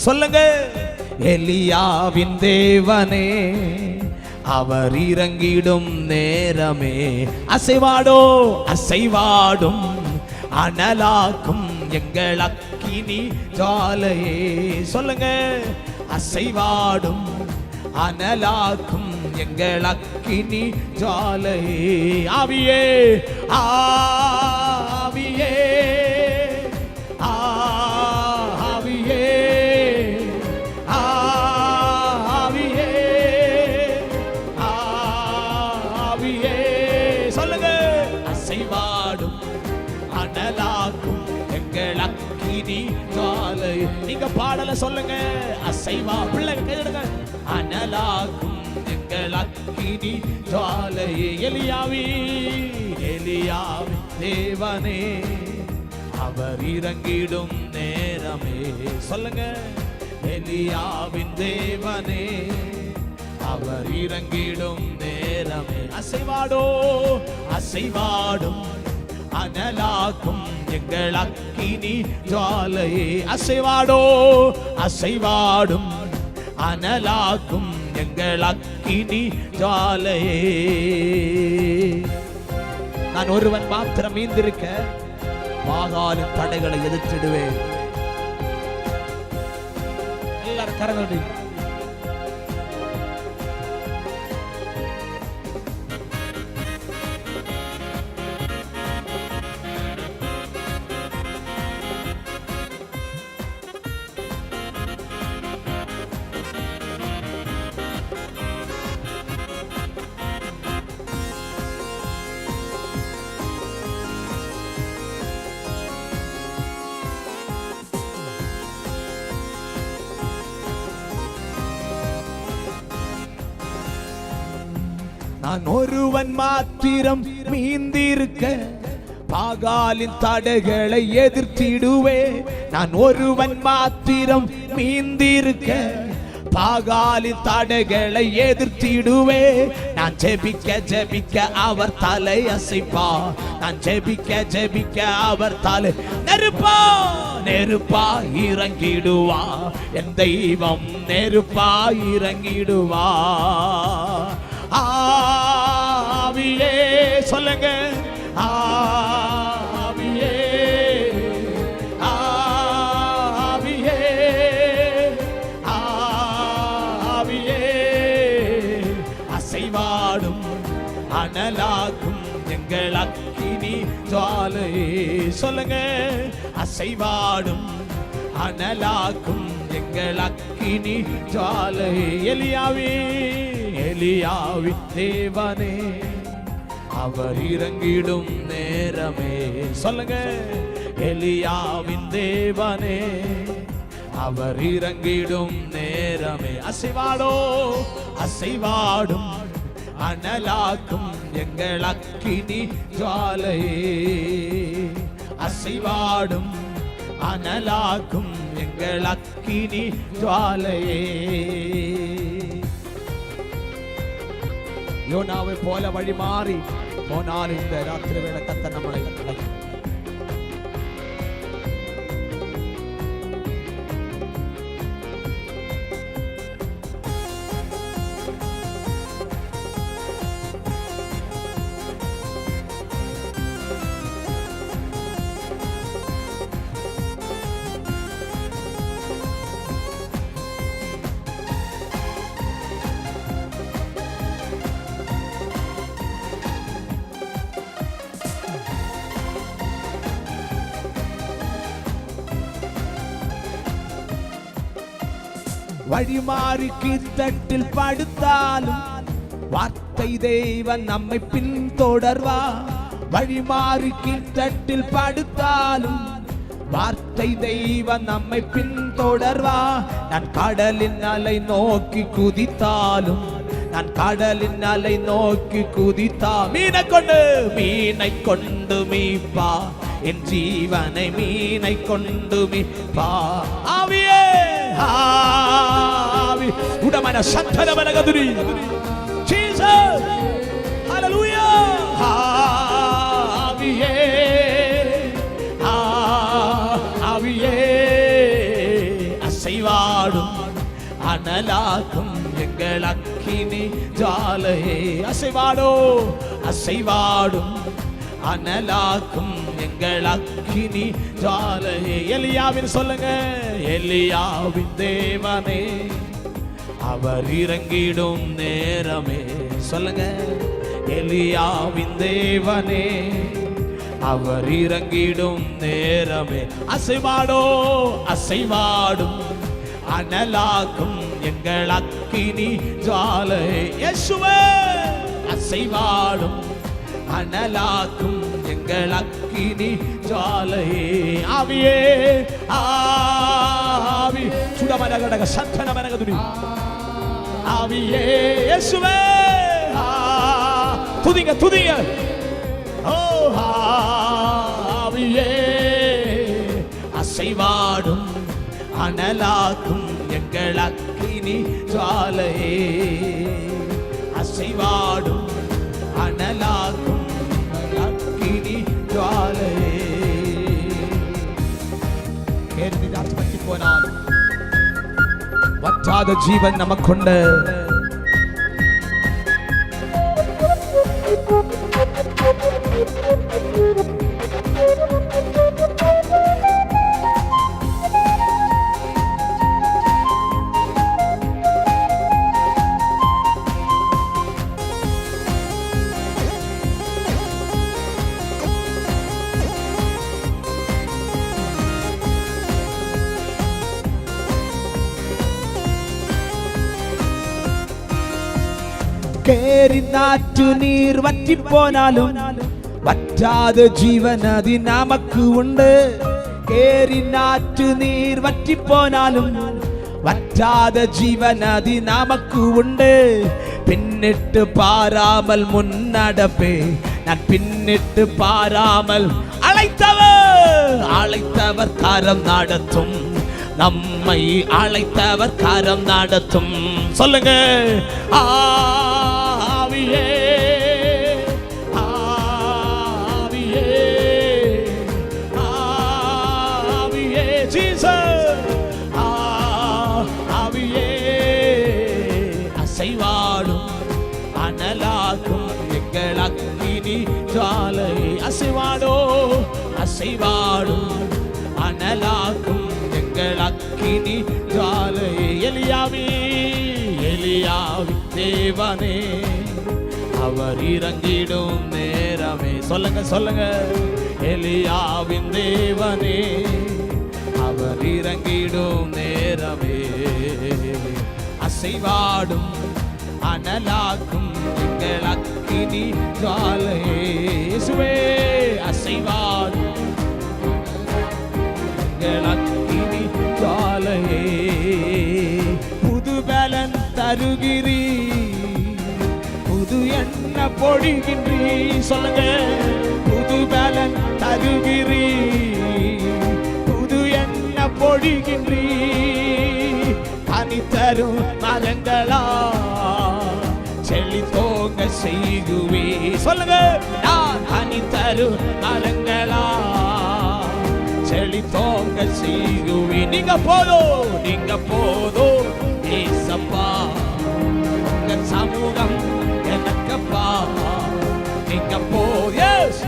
சொல்லுங்க. எலியாவின் தேவனே அவர் இறங்கிடும் நேரமே அசைவாடோ அசைவாடும் அனலாக்கும் எங்கள் அக்கினி ஜாலையே. சொல்லுங்க. அசைவாடும் அனலாக்கும் எங்கள் அக்கினி ஜாலையே. ஆவியே ஆவியே ஆவியே ஆவியே ஆவியே. சொல்லுங்க. அசைவாடும் அனலாக்கும் எங்கள் அக்கினி ஜாலை. நீங்க பாடல சொல்லுங்க. அசைவா பிள்ளைங்க கையெடுங்க. அனலாக்கும் எங்கள் அக்கினி ஜாலை. எலியாவி எலியாவி தேவனே அவர் இறங்கிடும் நேரமே. சொல்லுங்க. எலியாவின் தேவனே அவர் இறங்கிடும் நேரமே. அசைவாடோ அசைவாடும் அனலாக்கும் எங்கள் அக்கினி ஜாலையே. அசைவாடோ அசைவாடும் அனலாக்கும் எங்கள் அக்கினி ஜாலையே. நான் ஒருவன் மாத்திரம் மீந்திருக்க பாகாலின் தடைகளை எதிர்த்திடுவேன். எல்லாரும் கரங்களை நான் ஒருவன் மாத்திரம் மீந்திருக்க பாகாலின் தடைகளை எதிர்த்திடுவே. நான் ஒருவன் மாத்திரம் மீந்திருக்க பாகாலின் தடைகளை எதிர்த்திடுவே. நான் ஜெபிக்க ஜெபிக்க அவர் தலை அசைப்பா. நான் ஜெபிக்க ஜெபிக்க அவர் தலை நெருப்பா நெருப்பா இறங்கிடுவா. என் தெய்வம் நெருப்பா இறங்கிடுவா. ஆவியே சொல்லுங்க. ஆவியே ஆவியே ஆவியே அசைவாடும் அனலாக்கும் எங்கள் அக்கினி ஜாலையே. சொல்லுங்க. அசைவாடும் அனலாக்கும் எங்கள் அக்கினி ஜாலையே. எலியாவி எலியாவி தேவனே அவர் இறங்கிடும் நேரமே. சொல்லுங்க. எலியாவின் தேவனே அவர் இறங்கிடும் நேரமே. அசைவாடோ அசைவாடும் அனலாக்கும் எங்கள் அக்கினி ஜாலையே. அசைவாடும் அனலாக்கும் எங்கள் அக்கினி ஜாலையே. யோனாவை போல வழி மாறி போனால் இந்த ராத்திரி வேளை கர்த்தர் நம்மளை அழைக்கிறார். வழிமாறி கீழ்த்தட்டில் படுத்தாலும் வார்த்தை தெய்வன் நம்மை பின்தொடர்வா. வழிமாறி கீழ்த்தட்டில் படுத்தாலும் வார்த்தை தெய்வன் நம்மை பின்தொடர்வா. நான் கடலின் அலை நோக்கி குதித்தாலும் நான் கடலின் அலை நோக்கி குதித்தா. மீனை கொண்டு மீப்பா என் ஜீவனை மீனை கொண்டு மீப்பா. ஆவியே ஆவி உடமன சத்தரவன கதுரி ஜீசஸ் ஹalleluya. ஆவியே ஆவியே அசைவாடும் அனலாக்கும் எங்கள் அக்கினி ஜாலையே. அசைவாடோ அசைவாடும் அனலாக்கும் எங்கள் அக்கினி ஜாலையே. எலியாவின் சொல்லுங்க, எலியாவின் தேவனே அவர் இறங்கிடும் நேரமே. சொல்லுங்க, எலியாவின் தேவனே அவர் இறங்கிடும் நேரமே. அசைவாடோ அசைவாடும் அனலாக்கும் எங்கள் அக்கினி ஜாலை. இயேசுவே அசைவாடும் அனலாக்கும் எங்கள் அக்கினி ஜாலை. ஆவியே ஆவி சுடமனகடக சத்தனமனகதுரி. ஆவியே இயேசுவே துதிங்க துதிங்க. ஓ ஆவியே அசைவாடும் அனலாக்கும் எங்கள் அக்கினி ஜாலை. அசைவாடும் அனலாக்கும் அக்கினி ஜாலை. பற்றி போனால் வற்றாத ஜீவன் நமக்குண்டு. கேரி நாற்று நீர் வற்றி போனாலும் வற்றாத ஜீவன் அது நமக்கு உண்டு. கேரி நாற்று நீர் வற்றி போனாலும் வற்றாத ஜீவன் அது நமக்கு உண்டு. பின்னிட்டு பாராமல் முன்னடப்பே நான் பின்னிட்டு பாராமல் அழைத்தவர் கரம் நடத்தும். நம்மை அழைத்தவர் கரம் நடத்தும். சொல்லுங்க, ஆவியே ஆவியே ஆவியே ஜீசஸ் ஆவியே அசைவாடும் அனலாக்கும் எங்கள் அக்கினி ஜாலை. அசைவாடோ அசைவாடும் அனலாக்கும் எங்கள் அக்கினி ஜாலை. எலியாவின் தேவனே அவர் இறங்கிடும் நேரமே. சொல்லுங்க சொல்லுங்க, எலியாவின் தேவனே அவர் இறங்கிடும் நேரமே. அசைவாடும் அனலாக்கும் எங்கள் அக்கினி ஜாலை. இயேசுவே அசைவாடும் எங்கள் அக்கினி ஜாலையே. புது பலன் தருகிறீ, புது எண்ண பொழிகின்றீ. சொல்லுங்க, புது பலன் தருகிறீ, புது எண்ண பொழிகின்றீ. தரும் மரங்களா செழித்தோங்க செய்குவே. சொல்லுங்க, நான் அணி தரும் மரங்களா செழித்தோங்க செய்குவே. நீங்க போதும் ஏசப்பா, உங்க சமூகம் எனக்கப்பா. நீங்க